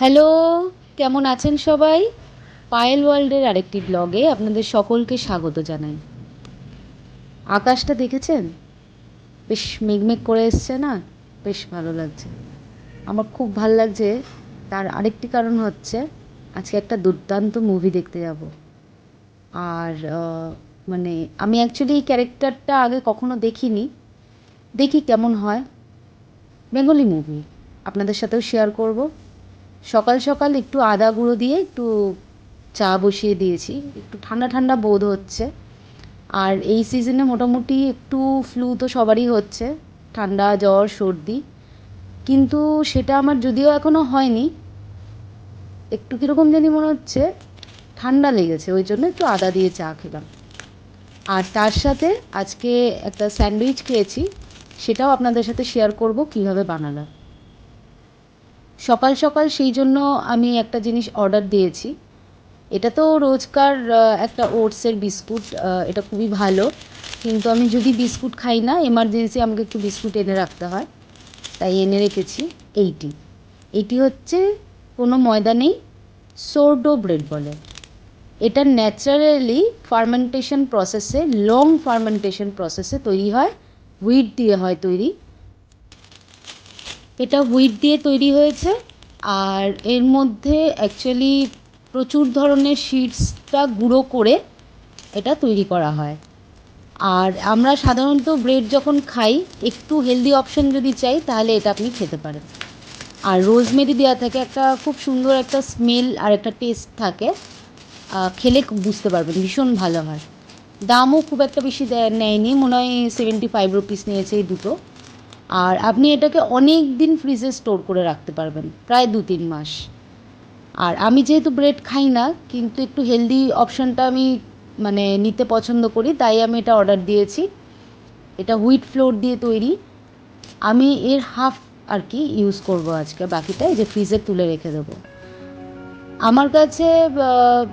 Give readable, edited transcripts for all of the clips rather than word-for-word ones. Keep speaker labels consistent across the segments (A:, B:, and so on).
A: Hello, কেমন আছেন সবাই? পায়েল ওয়ার্ল্ডের আরেকটি ব্লগে আপনাদের সকলকে স্বাগত জানাই। আকাশটা দেখেছেন? বেশ মেঘমেঘ করে এসছে না? বেশ ভালো লাগছে। আমার খুব ভাল লাগছে। তার আরেকটি কারণ হচ্ছে আজকে একটা দুর্দান্ত মুভি দেখতে যাব। আর মানে আমি অ্যাকচুয়ালি এই ক্যারেক্টারটা আগে কখনো দেখিনি। দেখি কেমন হয়। বেঙ্গলি মুভি আপনাদের সাথেও শেয়ার করব। সকাল সকাল একটু আদা গুঁড়ো দিয়ে একটু চা বসিয়ে দিয়েছি, একটু ঠান্ডা ঠান্ডা বোধ হচ্ছে। আর এই সিজনে মোটামুটি একটু ফ্লু তো সবারই হচ্ছে, ঠান্ডা জ্বর সর্দি, কিন্তু সেটা আমার যদিও এখনও হয়নি। একটু কীরকম জানি মনে হচ্ছে ঠান্ডা লেগেছে, ওই জন্য একটু আদা দিয়ে চা খেলাম। আর তার সাথে আজকে একটা স্যান্ডউইচ খেয়েছি, সেটাও আপনাদের সাথে শেয়ার করব কীভাবে বানালাম। সকাল সকাল সেই জন্য আমি একটা জিনিস অর্ডার দিয়েছি। এটা তো রোজকার একটা ওটসের বিস্কুট, এটা খুবই ভালো, কিন্তু আমি যদি বিস্কুট খাই না, এমার্জেন্সি আমাকে একটু বিস্কুট এনে রাখতে হয়, তাই এনে রেখেছি। এইটি হচ্ছে কোনো ময়দা নেই, সোরডো ব্রেড বলে। এটা ন্যাচারালি ফার্মেন্টেশন প্রসেসে, লং ফার্মেন্টেশন প্রসেসে তৈরি হয়, হুইট দিয়ে হয় তৈরি। এটা হুইট দিয়ে তৈরি হয়েছে। আর এর মধ্যে অ্যাকচুয়ালি প্রচুর ধরনের সিডসটা গুঁড়ো করে এটা তৈরি করা হয়। আর আমরা সাধারণত ব্রেড যখন খাই, একটু হেলদি অপশন যদি চাই তাহলে এটা আপনি খেতে পারেন। আর রোজমেরি দেওয়া থাকে, একটা খুব সুন্দর একটা স্মেল আর একটা টেস্ট থাকে। খেলে বুঝতে পারবেন, ভীষণ ভালো হয়। দামও খুব একটা বেশি নেয়নি, মনে হয় 75 রুপিস নিয়েছে এই দুটো। আর আপনি এটাকে অনেক দিন ফ্রিজে স্টোর করে রাখতে পারবেন, প্রায় 2-3 মাস। আর আমি যেহেতু ব্রেড খাই না, কিন্তু একটু হেলদি অপশানটা আমি মানে নিতে পছন্দ করি, তাই আমি এটা অর্ডার দিয়েছি। এটা হুইট ফ্লোর দিয়ে তৈরি। আমি এর হাফ আর কি ইউজ করব আজকে, বাকিটা এই যে ফ্রিজে তুলে রেখে দেবো। আমার কাছে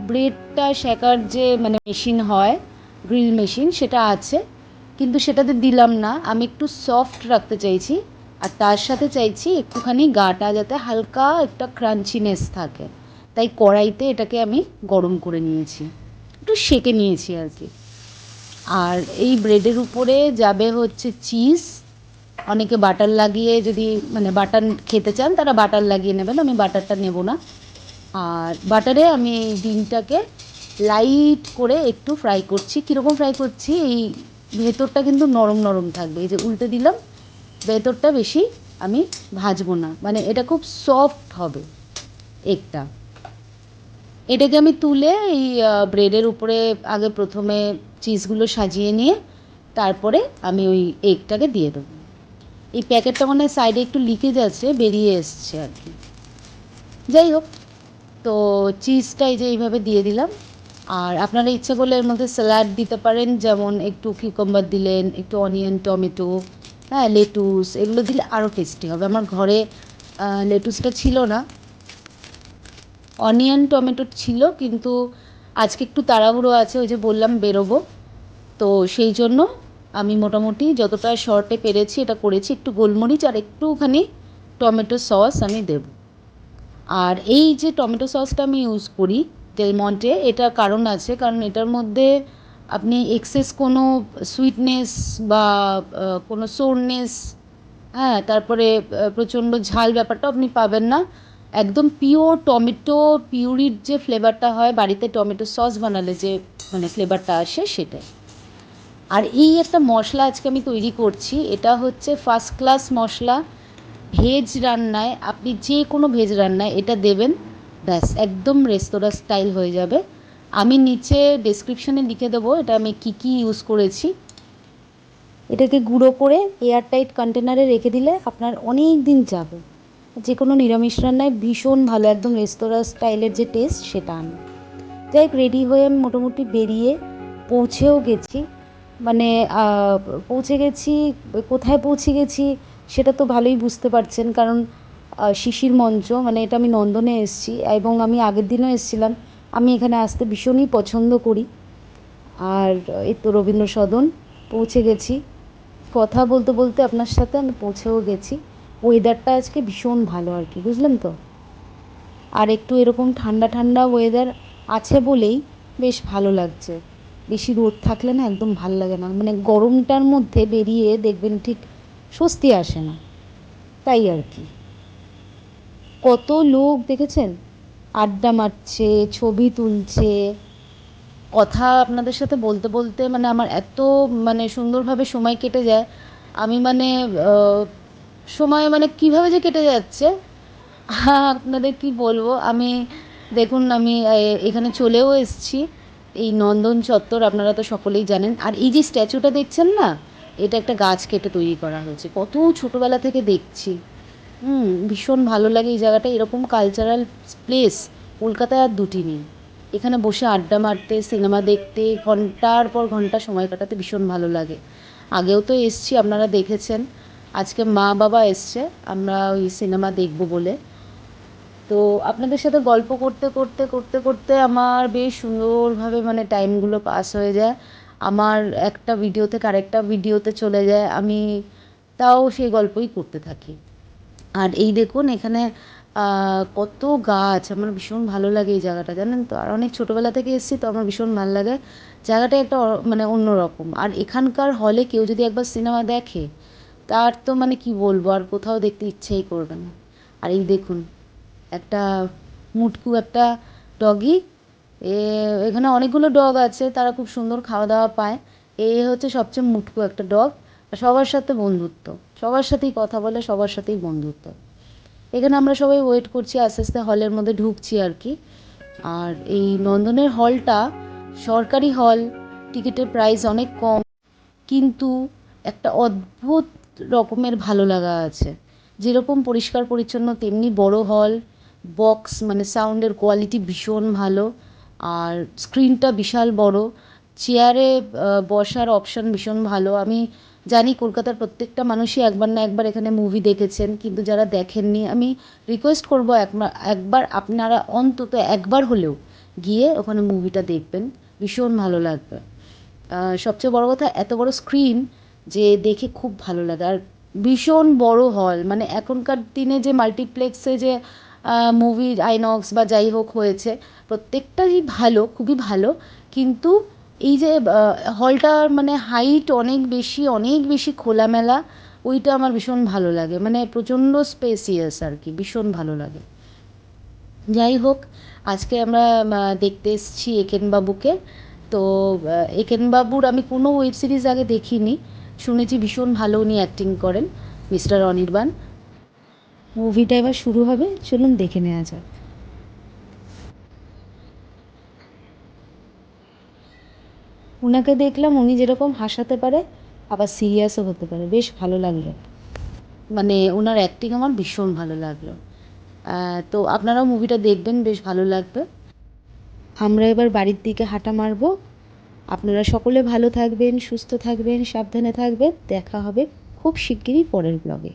A: ব্রেডটা শেকার যে মানে মেশিন হয়, গ্রিল মেশিন, সেটা আছে, কিন্তু সেটাতে দিলাম না। আমি একটু সফট রাখতে চাইছি, আর তার সাথে চাইছি একটুখানি গাটা যাতে হালকা একটা ক্রাঞ্চিনেস থাকে, তাই কড়াইতে এটাকে আমি গরম করে নিয়েছি, একটু সেঁকে নিয়েছি আর কি। আর এই ব্রেডের উপরে যাবে হচ্ছে চিজ। অনেকে বাটার লাগিয়ে, যদি মানে বাটার খেতে চান তারা বাটার লাগিয়ে নেবেন, আমি বাটারটা নেব না। আর বাটারে আমি এই ডিমটাকে লাইট করে একটু ফ্রাই করছি। কীরকম ফ্রাই করছি, এই ভেতরটা কিন্তু নরম নরম থাকবে, এই যে উল্টে দিলাম, ভেতরটা বেশি আমি ভাজবো না, মানে এটা খুব সফট হবে এগটা। এটাকে আমি তুলে এই ব্রেডের উপরে আগে প্রথমে চিজগুলো সাজিয়ে নিয়ে তারপরে আমি ওই এগটাকে দিয়ে দেবো। এই প্যাকেটটা মানে সাইডে একটু লিকেজ আছে, বেরিয়ে এসছে আর কি। যাই হোক, তো চিজটা এই যে এইভাবে দিয়ে দিলাম। আর আপনারা ইচ্ছে করলে এর মধ্যে স্যালাড দিতে পারেন, যেমন একটু কিউকাম্বার দিলেন, একটু অনিয়ন, টমেটো, হ্যাঁ, লেটুস, এগুলো দিলে আরও টেস্টি হবে। আমার ঘরে লেটুসটা ছিল না, অনিয়ন টমেটো ছিল, কিন্তু আজকে একটু তাড়াহুড়ো আছে, ওই যে বললাম বেরোবো, তো সেই জন্য আমি মোটামুটি যতটা শর্টে পেরেছি এটা করেছি। একটু গোলমরিচ আর একটুখানি টমেটো সস আমি দেবো। আর এই যে টমেটো সসটা আমি ইউজ করি ডেল মন্টে, এটার কারণ আছে, কারণ এটার মধ্যে আপনি এক্সেস কোনো সুইটনেস বা কোনো সোরনেস, হ্যাঁ, তারপরে প্রচণ্ড ঝাল ব্যাপারটা আপনি পাবেন না। একদম পিওর টমেটো পিউরির যে ফ্লেভারটা হয় বাড়িতে টমেটো সস বানালে যে মানে ফ্লেভারটা আসে, সেটাই। আর এই একটা মশলা আজকে আমি তৈরি করছি, এটা হচ্ছে ফার্স্ট ক্লাস মশলা। ভেজ রান্নায়, আপনি যে কোনো ভেজ রান্নায় এটা দেবেন, ব্যাস একদম রেস্তোরাঁ স্টাইল হয়ে যাবে। আমি নিচে ডেসক্রিপশনে লিখে দেবো এটা আমি কী কী ইউজ করেছি। এটাকে গুঁড়ো করে এয়ারটাইট কন্টেনারে রেখে দিলে আপনার অনেক দিন যাবে। যে কোনো নিরামিষ রান্নায় ভীষণ ভালো, একদম রেস্তোরাঁ স্টাইলের যে টেস্ট সেটা আনে। যাই হোক, রেডি হয়ে আমি মোটামুটি বেরিয়ে পৌঁছেও গেছি। মানে পৌঁছে গেছি, কোথায় পৌঁছে গেছি সেটা তো ভালোই বুঝতে পারছেন, কারণ শিশির মঞ্চ, মানে এটা আমি নন্দনে এসেছি, এবং আমি আগের দিনও এসেছিলাম। আমি এখানে আসতে ভীষণই পছন্দ করি। আর এই তো রবীন্দ্র সদন পৌঁছে গেছি। কথা বলতে বলতে আপনার সাথে আমি পৌঁছেও গেছি। ওয়েদারটা আজকে ভীষণ ভালো আর কি, বুঝলেন তো। আর একটু এরকম ঠান্ডা ঠান্ডা ওয়েদার আছে বলেই বেশ ভালো লাগছে। বেশি রোদ থাকলে না একদম ভাল লাগে না, মানে গরমটার মধ্যে বেরিয়ে দেখবেন ঠিক স্বস্তি আসে না, তাই আর কি। কত লোক দেখেছেন আড্ডা মারছে, ছবি তুলছে, কথা আপনাদের সাথে বলতে বলতে মানে আমার এত মানে সুন্দরভাবে সময় কেটে যায়। আমি মানে সময় মানে কীভাবে যে কেটে যাচ্ছে আপনাদের কি বলবো। আমি দেখুন আমি এখানে চলেও এসেছি, এই নন্দন চত্বর আপনারা তো সকলেই জানেন। আর এই যে স্ট্যাচুটা দেখছেন না, এটা একটা গাছ কেটে তৈরি করা হয়েছে, কত ছোটোবেলা থেকে দেখছি। ভীষণ ভালো লাগে এই জায়গাটা, এরকম কালচারাল প্লেস কলকাতায় আর দুটি নেই। এখানে বসে আড্ডা মারতে, সিনেমা দেখতে, ঘন্টার পর ঘন্টা সময় কাটাতে ভীষণ ভালো লাগে। আগেও তো এসছি, আপনারা দেখেছেন। আজকে মা বাবা এসছে, আমরা ওই সিনেমা দেখব বলে। তো আপনাদের সাথে গল্প করতে করতে করতে করতে আমার বেশ সুন্দরভাবে মানে টাইমগুলো পাস হয়ে যায়। আমার একটা ভিডিও থেকে আরেকটা ভিডিওতে চলে যায়, আমি তাও সেই গল্পই করতে থাকি। আর এই দেখুন এখানে কত গাছ, আমার ভীষণ ভালো লাগে এই জায়গাটা, জানেন তো। আর অনেক ছোটোবেলা থেকে এসেছি তো আমার ভীষণ ভালো লাগে জায়গাটা, একটা মানে অন্যরকম। আর এখানকার হলে কেউ যদি একবার সিনেমা দেখে তার তো মানে কি বলবো, আর কোথাও দেখতে ইচ্ছেই করবে না। আর এই দেখুন একটা মুটকু একটা ডগি, এখানে অনেকগুলো ডগ আছে, তারা খুব সুন্দর খাওয়া দাওয়া পায়। হচ্ছে সবচেয়ে মুটকু একটা ডগ, সবার সাথে বন্ধুত্ব, সবার সাথেই কথা বলে, সবার সাথেই বন্ধুত্ব। এখানে আমরা সবাই ওয়েট করছি, আস্তে আস্তে হলের মধ্যে ঢুকছি আর কি। আর এই নন্দনের হলটা সরকারি হল, টিকিটের প্রাইস অনেক কম, কিন্তু একটা অদ্ভুত রকমের ভালো লাগা আছে। যেরকম পরিষ্কার পরিচ্ছন্ন তেমনি বড় হল, বক্স মানে সাউন্ডের কোয়ালিটি ভীষণ ভালো, আর স্ক্রিনটা বিশাল বড়, চেয়ারে বসার অপশান ভীষণ ভালো। আমি জানি কলকাতার প্রত্যেকটা মানুষই একবার না একবার এখানে মুভি দেখেছেন, কিন্তু যারা দেখেননি আমি রিকোয়েস্ট করবো একবার আপনারা অন্তত একবার হলেও গিয়ে ওখানে মুভিটা দেখবেন, ভীষণ ভালো লাগবে। সবচেয়ে বড় কথা এত বড় স্ক্রিন যে দেখে খুব ভালো লাগে। আর ভীষণ বড় হল, মানে এখনকার দিনে যে মাল্টিপ্লেক্সে যে মুভি আইনক্স বা যাই হোক হয়েছে, প্রত্যেকটাই ভালো, খুবই ভালো, কিন্তু এই যে হলটার মানে হাইট অনেক বেশি, অনেক বেশি খোলামেলা, ওইটা আমার ভীষণ ভালো লাগে, মানে প্রচণ্ড স্পেসিয়াস আর কি, ভীষণ ভালো লাগে। যাই হোক, আজকে আমরা দেখতে এসেছি একেনবাবুকে। তো একেনবাবুর আমি কোনো ওয়েব সিরিজ আগে দেখিনি, শুনেছি ভীষণ ভালো উনি অ্যাক্টিং করেন, মিস্টার অনির্বাণ। মুভিটা এবার শুরু হবে, চলুন দেখে নেওয়া যাক। উনাকে দেখলাম, উনি যেরকম হাসাতে পারে আবার সিরিয়াসও হতে পারে, বেশ ভালো লাগলো, মানে ওনার অ্যাক্টিং আমার ভীষণ ভালো লাগলো। তো আপনারাও মুভিটা দেখবেন, বেশ ভালো লাগবে। আমরা এবার বাড়ির দিকে হাঁটা মারবো। আপনারা সকলে ভালো থাকবেন, সুস্থ থাকবেন, সাবধানে থাকবেন। দেখা হবে খুব শিগগিরই পরের ব্লগে।